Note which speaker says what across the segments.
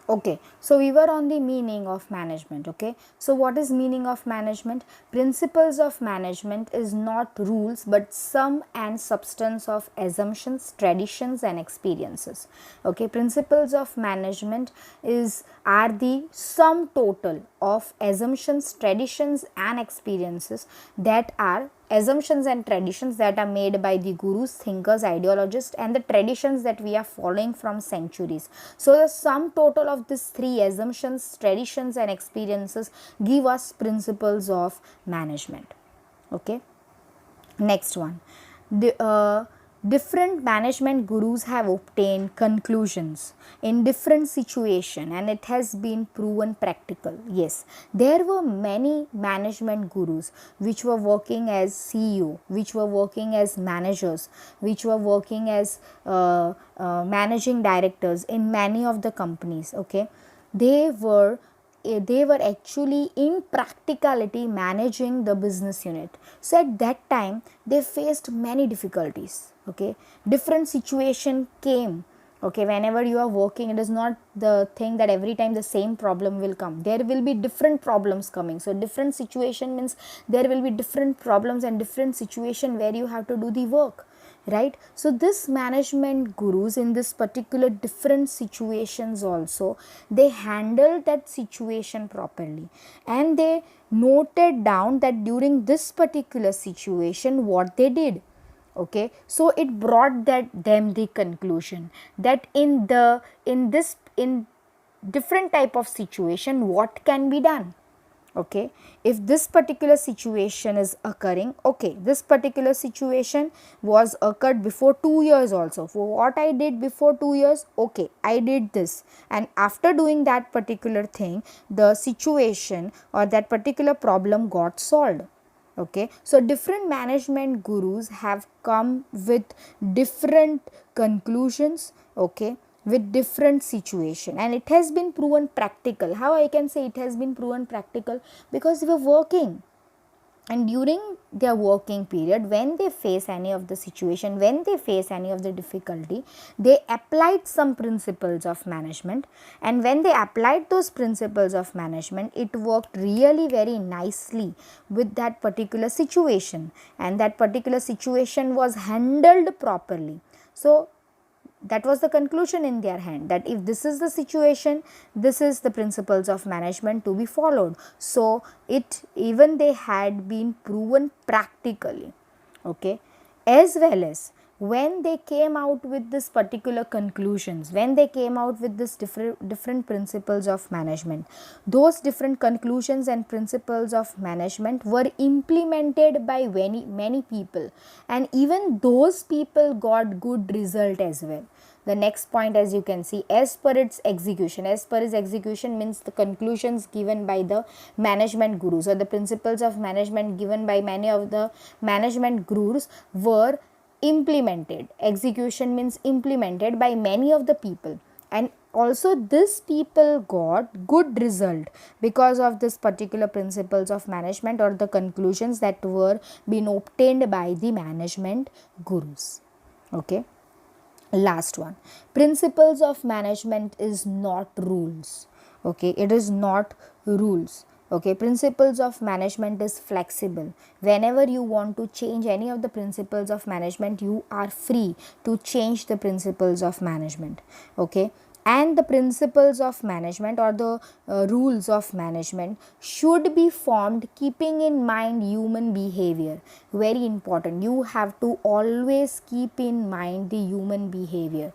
Speaker 1: Okay, so we were on the meaning of management. Okay, so what is meaning of management? Principles of management is not rules but sum and substance of assumptions, traditions and experiences. Okay, principles of management is are the sum total of assumptions, traditions and experiences that are assumptions and traditions that are made by the gurus, thinkers, ideologists and the traditions that we are following from centuries. So the sum total of these three assumptions, traditions and experiences give us principles of management. Okay, next one. Different management gurus have obtained conclusions in different situation and it has been proven practical. Yes, there were many management gurus which were working as CEO, which were working as managers, which were working as managing directors in many of the companies. Okay, they were they were actually in practicality managing the business unit. So at that time they faced many difficulties. Okay, different situation came. Okay, whenever you are working, it is not the thing that every time the same problem will come. There will be different problems coming. So different situation means there will be different problems and different situation where you have to do the work, right? So this management gurus in this particular different situations also, they handled that situation properly and they noted down that during this particular situation what they did. Okay, so it brought that them the conclusion that in different type of situation what can be done. Okay, if this particular situation is occurring, okay, this particular situation was occurred before 2 years also. For what I did before 2 years, okay, I did this, and after doing that particular thing the situation or that particular problem got solved. Okay, so different management gurus have come with different conclusions. Okay, with different situation and it has been proven practical. How I can say it has been proven practical? Because they were working, and during their working period when they face any of the situation, when they face any of the difficulty, they applied some principles of management, and when they applied those principles of management it worked really very nicely with that particular situation, and that particular situation was handled properly. So that was the conclusion in their hand, that if this is the situation, this is the principles of management to be followed. So it even they had been proven practically. Okay, as well as when they came out with this particular conclusions, when they came out with this different principles of management, those different conclusions and principles of management were implemented by many people, and even those people got good result as well. The next point, as you can see, as per its execution, as per its execution means the conclusions given by the management gurus or the principles of management given by many of the management gurus were implemented. Execution means implemented by many of the people, and also this people got good result because of this particular principles of management or the conclusions that were been obtained by the management gurus. Okay, last one, principles of management is not rules. Okay, it is not rules. Okay, principles of management is flexible. Whenever you want to change any of the principles of management, you are free to change the principles of management. Okay, and the principles of management or the rules of management should be formed keeping in mind human behavior. Very important, you have to always keep in mind the human behavior.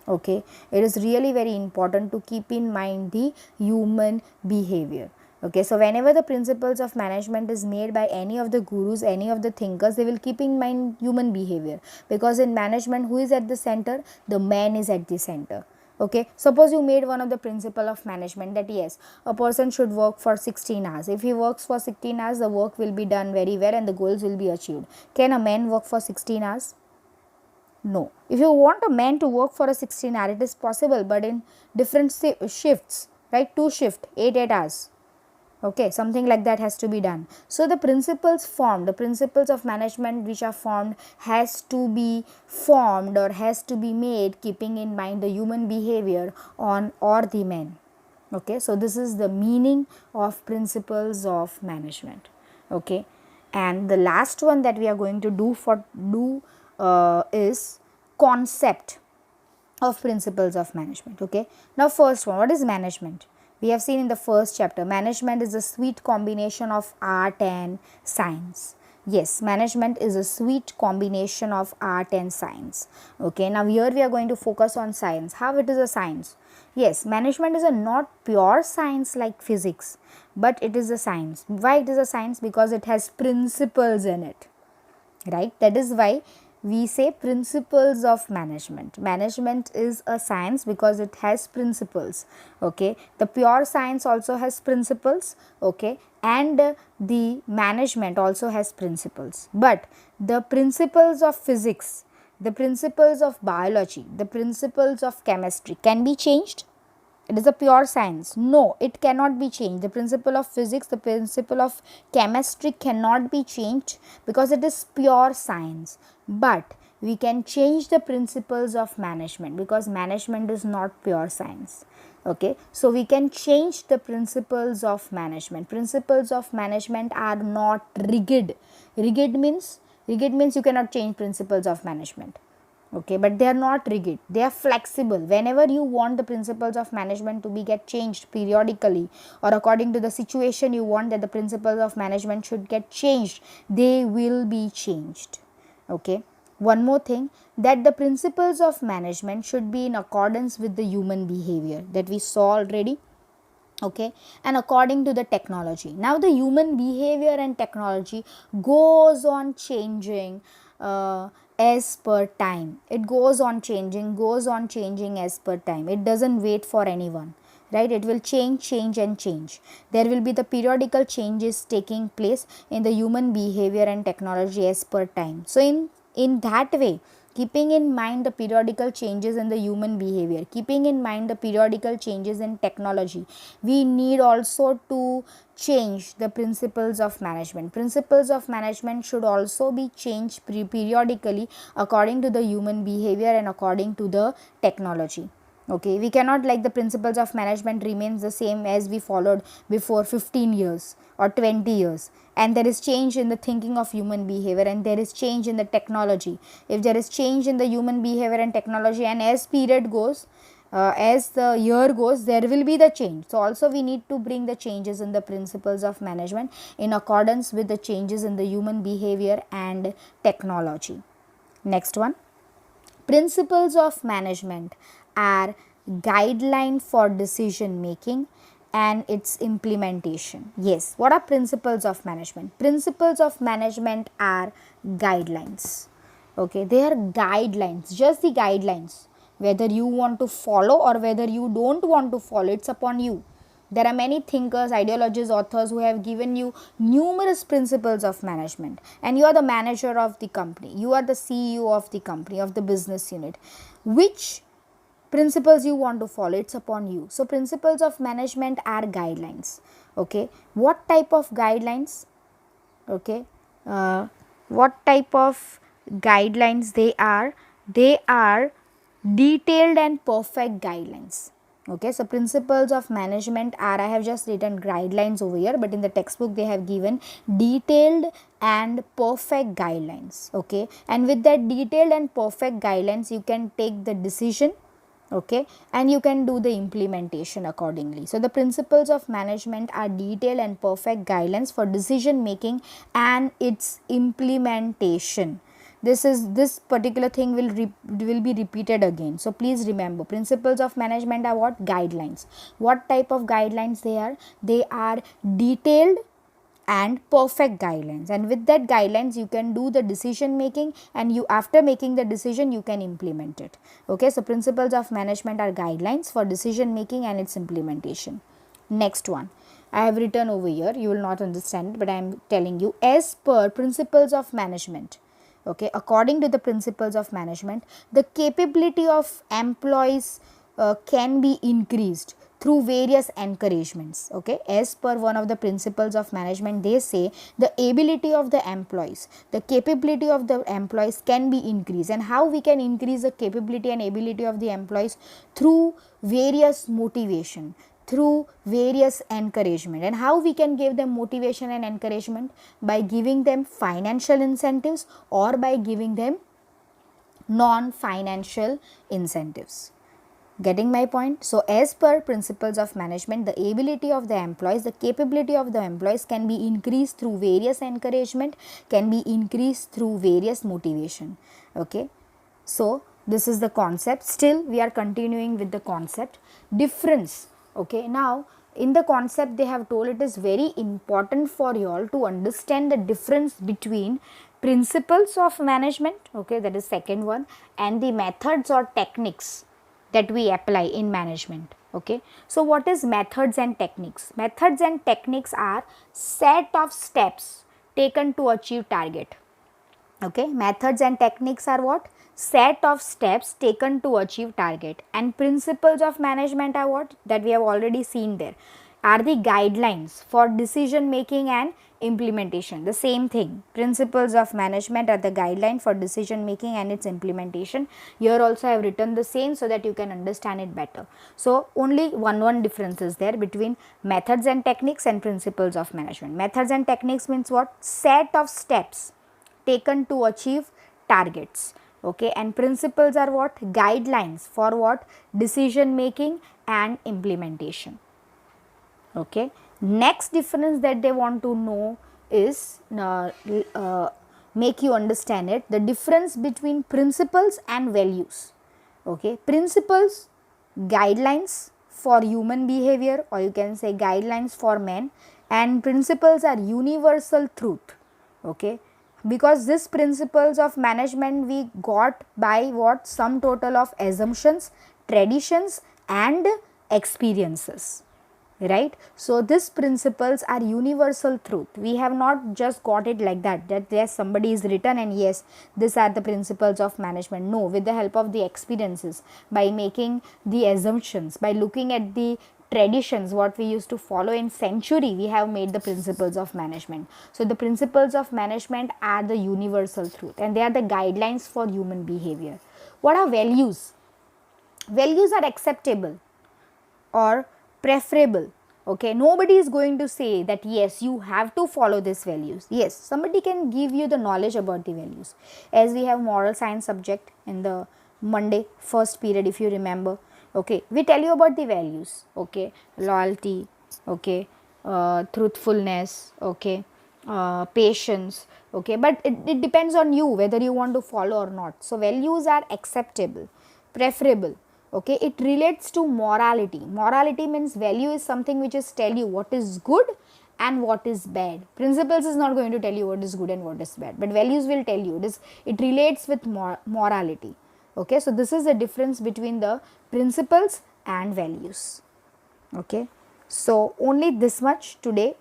Speaker 1: Okay, it is really very important to keep in mind the human behavior. Okay, so whenever the principles of management is made by any of the gurus, any of the thinkers, they will keep in mind human behavior, because in management who is at the center? The man is at the center. Okay, suppose you made one of the principle of management that yes, a person should work for 16 hours. If he works for 16 hours, the work will be done very well and the goals will be achieved. Can a man work for 16 hours? No. If you want a man to work for a 16 hour, it is possible, but in different shifts, right? 2 shift, 8 hours. Okay, something like that has to be done. So the principles formed, the principles of management which are formed has to be formed or has to be made keeping in mind the human behavior on or the men. Okay, so this is the meaning of principles of management. Okay, and the last one that we are going to do is concept of principles of management. Okay, now first one, what is management? We have seen in the first chapter, management is a sweet combination of art and science. Yes, management is a sweet combination of art and science. Okay, now here we are going to focus on science. How it is a science? Yes, management is a not pure science like physics, but it is a science. Why it is a science? Because it has principles in it, right? That is why we say principles of management. Management is a science because it has principles. Okay, the pure science also has principles. Okay, and the management also has principles, but the principles of physics, the principles of biology, the principles of chemistry can be changed. It is a pure science. No, it cannot be changed. The principle of physics, the principle of chemistry cannot be changed because it is pure science. But we can change the principles of management because management is not pure science. Okay, so we can change the principles of management. Principles of management are not rigid. Rigid means you cannot change principles of management. Okay, but they are not rigid, they are flexible. Whenever you want the principles of management to be get changed periodically, or according to the situation you want that the principles of management should get changed, they will be changed. Okay, one more thing, that the principles of management should be in accordance with the human behavior that we saw already. Okay, and according to the technology. Now the human behavior and technology goes on changing as per time. It goes on changing as per time. It doesn't wait for anyone, right? It will change and change. There will be the periodical changes taking place in the human behavior and technology as per time. So in that way, keeping in mind the periodical changes in the human behavior, keeping in mind the periodical changes in technology, we need also to change the principles of management. Principles of management should also be changed periodically according to the human behavior and according to the technology. Okay, we cannot like the principles of management remains the same as we followed before 15 years or 20 years, and there is change in the thinking of human behavior and there is change in the technology. If there is change in the human behavior and technology, and as period goes, as the year goes, there will be the change. So also we need to bring the changes in the principles of management in accordance with the changes in the human behavior and technology. Next one, principles of management are guideline for decision making and its implementation. Yes, what are principles of management? Principles of management are guidelines. Okay, they are guidelines, just the guidelines. Whether you want to follow or whether you don't want to follow, it's upon you. There are many thinkers, ideologists, authors who have given you numerous principles of management, and you are the manager of the company, you are the CEO of the company, of the business unit. Which principles you want to follow, it's upon you. So principles of management are guidelines. Okay, what type of guidelines? Okay, what type of guidelines they are? They are detailed and perfect guidelines. Okay, so principles of management are, I have just written guidelines over here, but in the textbook they have given detailed and perfect guidelines. Okay, and with that detailed and perfect guidelines you can take the decision. Okay, and you can do the implementation accordingly. So the principles of management are detailed and perfect guidelines for decision making and its implementation. This particular thing will be repeated again. So please remember, principles of management are what? Guidelines. What type of guidelines they are? They are detailed and perfect guidelines, and with that guidelines you can do the decision making, and you, after making the decision, you can implement it. Okay, so principles of management are guidelines for decision making and its implementation. Next one, I have written over here, you will not understand it, but I am telling you, as per principles of management. Okay, according to the principles of management, the capability of employees can be increased through various encouragements. Okay, as per one of the principles of management, they say the ability of the employees, the capability of the employees can be increased. And how we can increase the capability and ability of the employees? Through various motivation, through various encouragement. And how we can give them motivation and encouragement? By giving them financial incentives or by giving them non-financial incentives. Getting my point? So, as per principles of management, the ability of the employees, the capability of the employees can be increased through various encouragement, can be increased through various motivation. Okay. So, this is the concept. Still, we are continuing with the concept. Difference. Okay. Now, in the concept they have told, it is very important for you all to understand the difference between principles of management, okay, that is second one, and the methods or techniques that we apply in management. Okay. So, what is methods and techniques? Methods and techniques are set of steps taken to achieve target. Okay. Methods and techniques are what? Set of steps taken to achieve target. And principles of management are what? That we have already seen there, are the guidelines for decision making and implementation. The same thing, principles of management are the guideline for decision making and its implementation. Here also I have written the same so that you can understand it better. So, only one difference is there between methods and techniques and principles of management. Methods and techniques means what? Set of steps taken to achieve targets. Okay. And principles are what? Guidelines for what? Decision making and implementation. Okay. Next difference that they want to know is make you understand it, the difference between principles and values. Okay. Principles, guidelines for human behavior, or you can say guidelines for men, and principles are universal truth. Okay. Because these principles of management we got by what? Sum total of assumptions, traditions and experiences, right. So, these principles are universal truth. We have not just got it like that yes, somebody is written and yes, these are the principles of management. No, with the help of the experiences, by making the assumptions, by looking at the traditions what we used to follow in century, we have made the principles of management. So, the principles of management are the universal truth and they are the guidelines for human behavior. What are values? Values are acceptable or preferable. Okay, nobody is going to say that yes, you have to follow these values. Yes, somebody can give you the knowledge about the values. As we have moral science subject in the Monday first period, if you remember. Okay, we tell you about the values. Okay, loyalty, okay, truthfulness, okay, patience, okay, but it depends on you whether you want to follow or not. So, values are acceptable, preferable. Okay, it relates to morality. Morality means value is something which is tell you what is good and what is bad. Principles is not going to tell you what is good and what is bad, but values will tell you. It relates with morality. Okay, so this is the difference between the principles and values. Okay, so only this much today.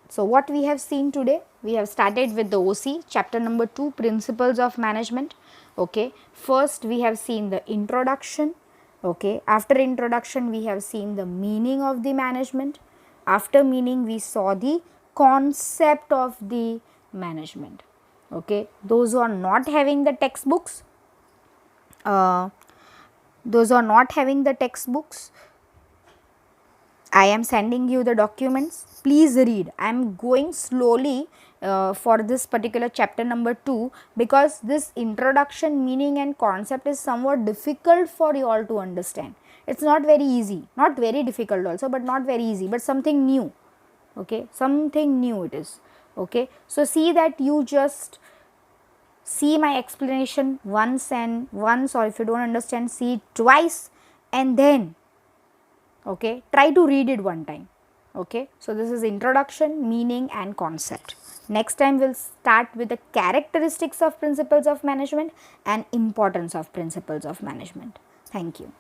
Speaker 1: So what we have seen today, we have started with the OC chapter number 2, principles of management. Okay, first we have seen the introduction. Okay, after introduction we have seen the meaning of the management. After meaning we saw the concept of the management. Okay, those who are not having the textbooks, I am sending you the documents. Please read. I am going slowly for this particular chapter number 2 because this introduction, meaning and concept is somewhat difficult for you all to understand. It is not very easy, not very difficult also, but not very easy, but something new. Okay, something new it is. Okay, so see that you just see my explanation once, or if you do not understand, see it twice and then okay, try to read it one time. Okay, so this is introduction, meaning and concept. Next time we will start with the characteristics of principles of management and importance of principles of management. Thank you.